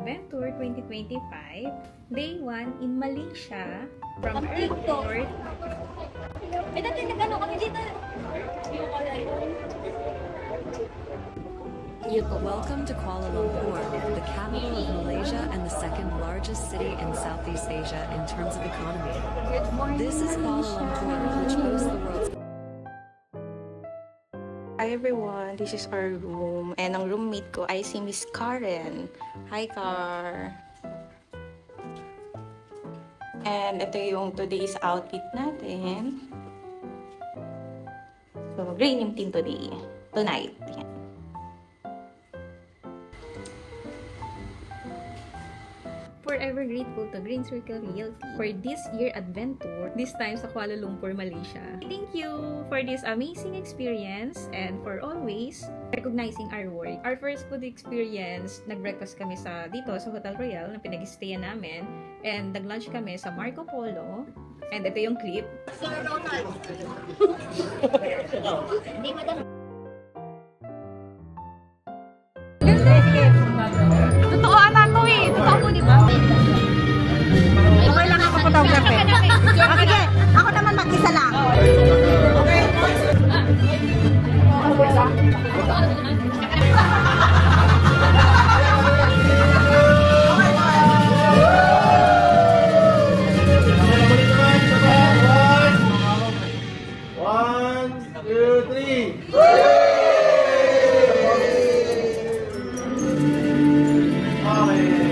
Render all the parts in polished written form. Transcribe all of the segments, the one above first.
Adventure 2025, Day 1 in Malaysia, from airport. Ay, dati nag-ano kami dito. Welcome to Kuala Lumpur, the capital of Malaysia and the second largest city in Southeast Asia in terms of economy. This is Kuala Lumpur, which boasts the world's... Hi everyone, this is our room and ang roommate ko ay si Miss Karen. Hi Car! And ito yung today's outfit natin. So, green yung team today. Tonight. Yan. Forever grateful to Green Circle Realty for this year adventure, this time sa Kuala Lumpur, Malaysia. Thank you for this amazing experience and for always recognizing our work. Our first food experience, nag-breakfast kami dito sa Hotel Royal na pinag-stayan namin, and nag-lunch kami sa Marco Polo, and ito yung clip. Sir Ronald. Hindi madam. Totoo ata to eh. Totoo po, di ba? Okay lang ako photography. Sige, ako naman mag-isa lang. Okay. One, two, three.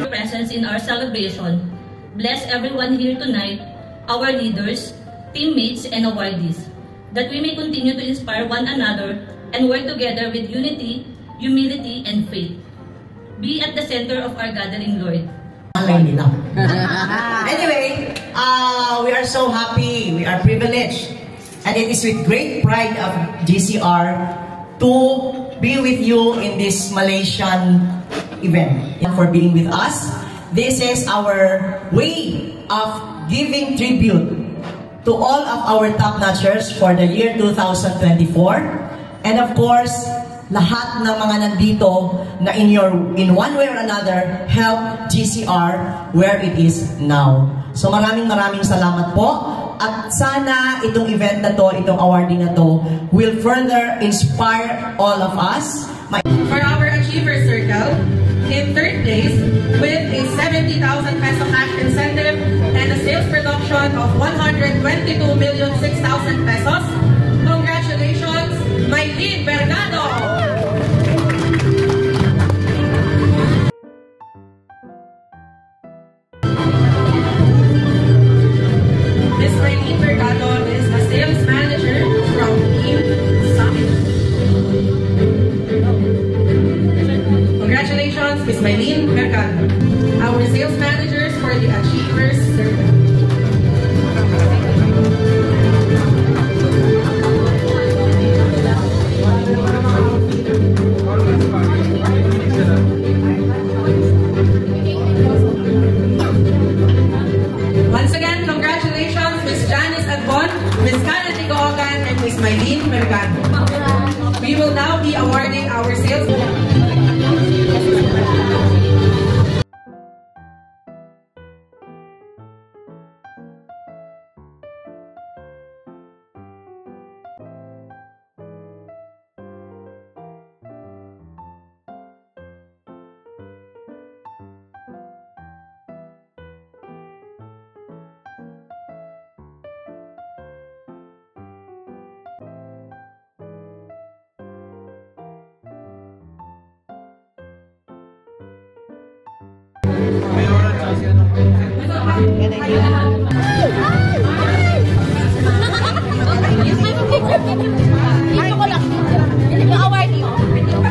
Presence in our celebration. Bless everyone here tonight, our leaders, teammates, and awardees, that we may continue to inspire one another and work together with unity, humility, and faith. Be at the center of our gathering, Lord. Anyway, we are so happy, we are privileged, and it is with great pride of GCR to be with you in this Malaysian event. And for being with us, this is our way of giving tribute to all of our top-notchers for the year 2024. And of course, lahat ng mga nandito na in one way or another help GCR where it is now. So maraming salamat po. At sana itong event na to, itong awarding na to, will further inspire all of us. For our Achievers Circle, in third place, with a 70,000 peso cash incentive and a sales production of 122,006,000 pesos. Congratulations, Maylene Bergado! Ms. Maylene Bergado is a sales manager from Team Summit. Congratulations, Ms. Maylene Mercado. Our sales managers for the Achievers Circle. Once again, congratulations, Ms. Janice Adbon, Ms. Karen Tigoogan, and Ms. Maylene Mercado. We will now be awarding our sales.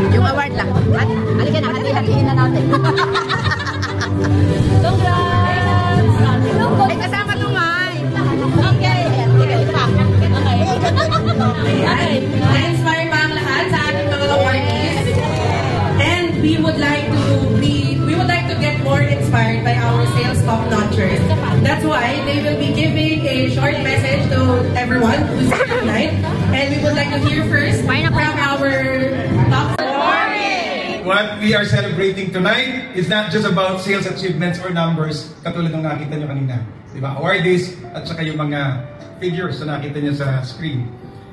Yung award lang. Halika na, hati-hatiin na natin. Congrats! Ay, kasama to nga. Okay. Na-inspire pa ang lahat sa ating mga awardees. And we would like to get more inspired by our sales top-notchers. That's why they will be giving a short message to everyone who's here tonight. And we would like to hear first from our top. One, what we are celebrating tonight is not just about sales achievements or numbers, katulad ng nakita nyo kanina. Diba? Awardees at saka yung mga figures na nakita nyo sa screen.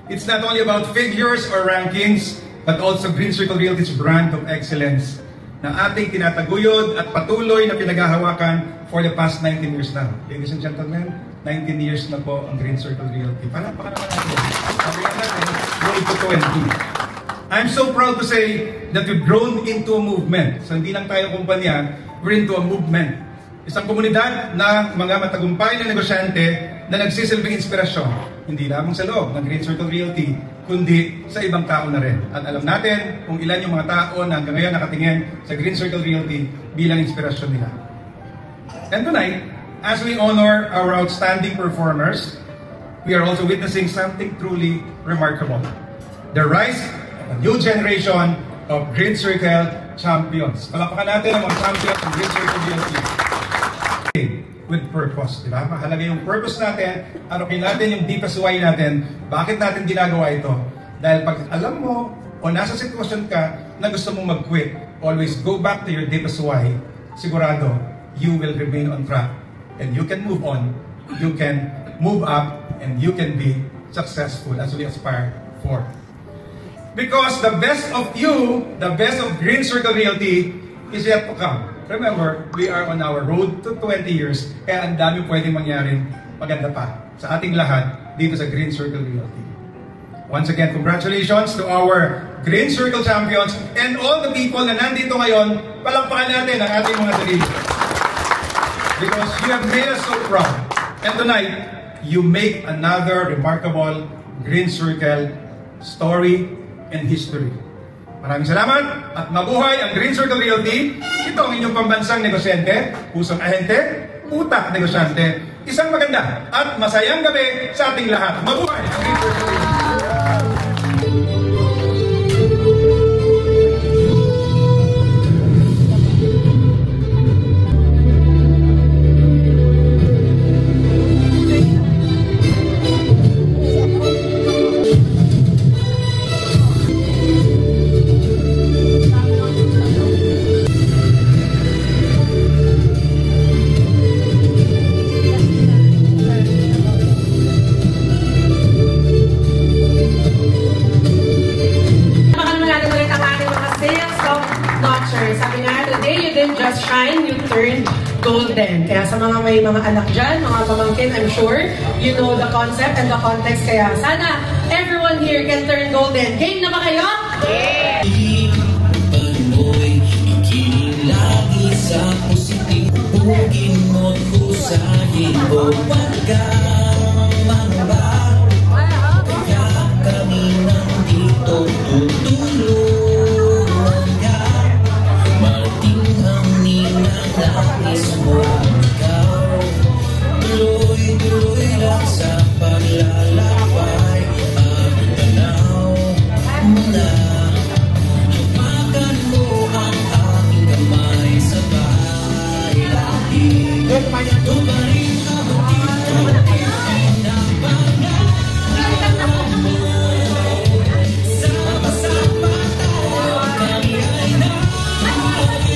It's not only about figures or rankings, but also Green Circle Realty's brand of excellence na ating tinataguyod at patuloy na pinaghahawakan for the past 19 years now. Ladies and gentlemen, 19 years na po ang Green Circle Realty. Palakpakan naman natin. Sabihan natin, road to 20. I'm so proud to say that we've grown into a movement. So hindi lang tayo kumpanya, we're into a movement. Isang komunidad na mga matagumpay na negosyante na nagsisilbing inspirasyon. Hindi lamang sa loob ng Green Circle Realty, kundi sa ibang tao na rin. At alam natin kung ilan yung mga tao na hanggang ngayon nakatingin sa Green Circle Realty bilang inspirasyon nila. And tonight, as we honor our outstanding performers, we are also witnessing something truly remarkable. The rise of a new generation of Green Circle champions. Palakpakan natin ang mga champions ng Green Circle Realty. With purpose, di ba? Mahalaga yung purpose natin, anukin natin yung deepest why natin, bakit natin ginagawa ito. Dahil pag alam mo, o nasa sitwasyon ka na gusto mong mag-quit, always go back to your deepest why, sigurado, you will remain on track. And you can move on, you can move up, and you can be successful as we aspire for. Because the best of you, the best of Green Circle Realty is yet to come. Remember, we are on our road to 20 years, kaya ang dami pwedeng mangyaring maganda pa sa ating lahat dito sa Green Circle Realty. Once again, congratulations to our Green Circle champions and all the people na nandito ngayon. Palakpakan natin ang ating mga sarili. Because you have made us so proud. And tonight, you make another remarkable Green Circle story and history. Maraming salamat at mabuhay ang Green Circle Realty. Ito ang inyong pambansang negosyante, pusong ahente, utak negosyante. Isang maganda at masayang gabi sa ating lahat. Mabuhay ang Green Circle Realty. Golden. Kaya sa mga may mga anak dyan, mga pamangkin, I'm sure you know the concept and the context. Kaya sana everyone here can turn golden. Game na ba kayo? Yeah! Lagi sa positibo, hugin mo kusahin o pagkang mangba. Kaya kami nandito tutulungan ka. Matinghang ninanais mo ikaw. Tuloy-tuloy lang sa paglalakbay at tanaw mo na. Hapakan mo ang aking kamay sa bahay lagi. Tumarin ang dito na pangarap mo. Sama-sama tayo, kami ay nakakituloy.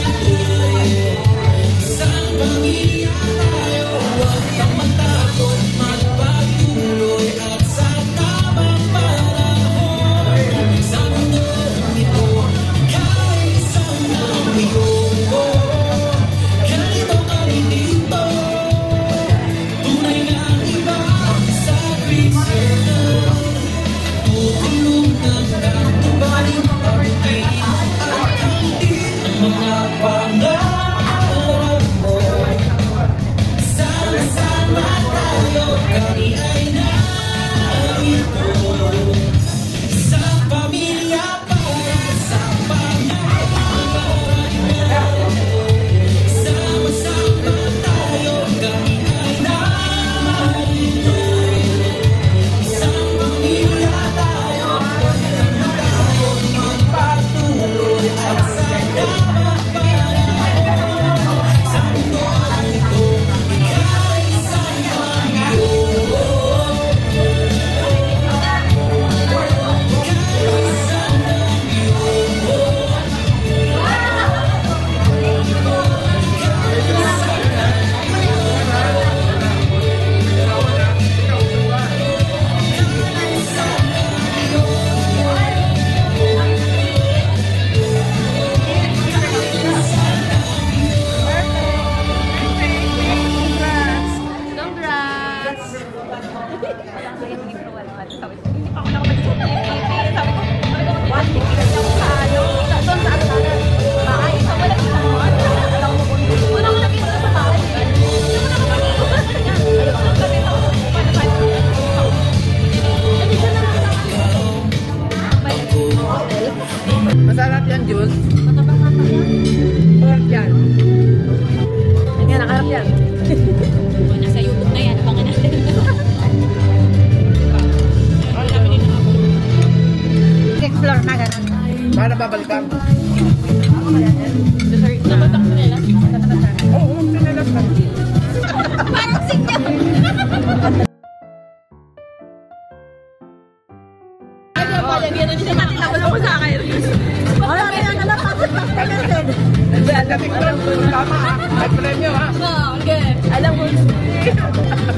Isang pamilya tayo, huwag kang matakot, magpatuloy at sa tamang panahon. Sa mundong ito, ikaw isang namiyong ko. Ganito kami dito, Nasa YouTube na yan. Abangan natin. Explore na gano'n. Para babalikan. Nabatak mo nila? Oo, sinilas na. Parang signal. Dito din natin tapos ako sa akin. Wala na yan naman. Dating lang. Tama ha. May premyo ha. Okay. Alam mo.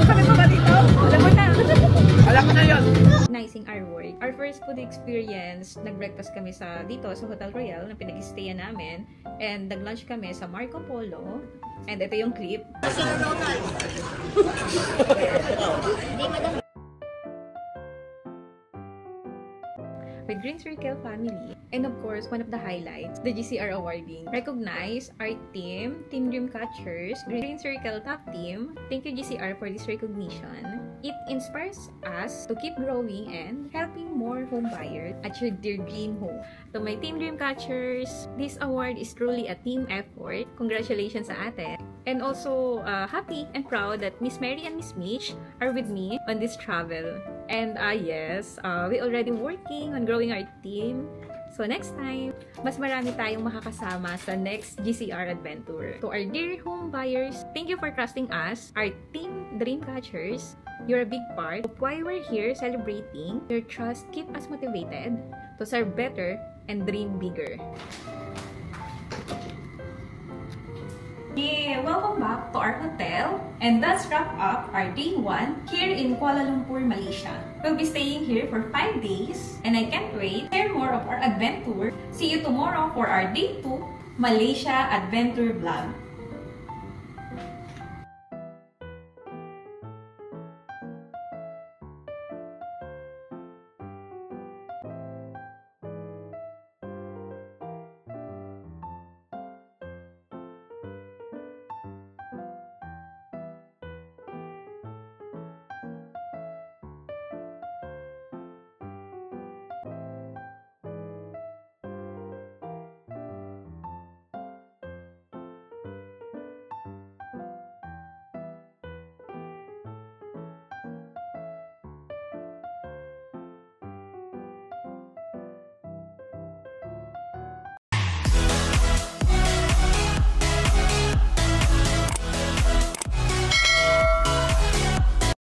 Sabi mo ba dito? Alam mo na. Alam ko na yun. Organizing our work. Our first food experience, nag-breakfast kami dito sa Hotel Royal na pinag-stayan namin. And nag-lunch kami sa Marco Polo. And ito yung clip. With Green Circle family. And of course, one of the highlights, the GCR awarding. Recognize our team, Team Dreamcatchers, Green Circle Top Team. Thank you GCR for this recognition. It inspires us to keep growing and helping more home buyers achieve their dream home. To my Team Dreamcatchers, this award is truly a team effort. Congratulations sa atin. And also, happy and proud that Miss Mary and Miss Mitch are with me on this travel. And yes, we already working on growing our team. So next time, mas marami tayong makakasama sa next GCR adventure. To our dear home buyers, thank you for trusting us, our team Dreamcatchers. You're a big part of why we're here celebrating. Your trust keep us motivated to serve better and dream bigger. Yeah, welcome back to our hotel, and that's wrap up our day 1 here in Kuala Lumpur, Malaysia. We'll be staying here for 5 days, and I can't wait to share more of our adventure. See you tomorrow for our day 2 Malaysia adventure vlog.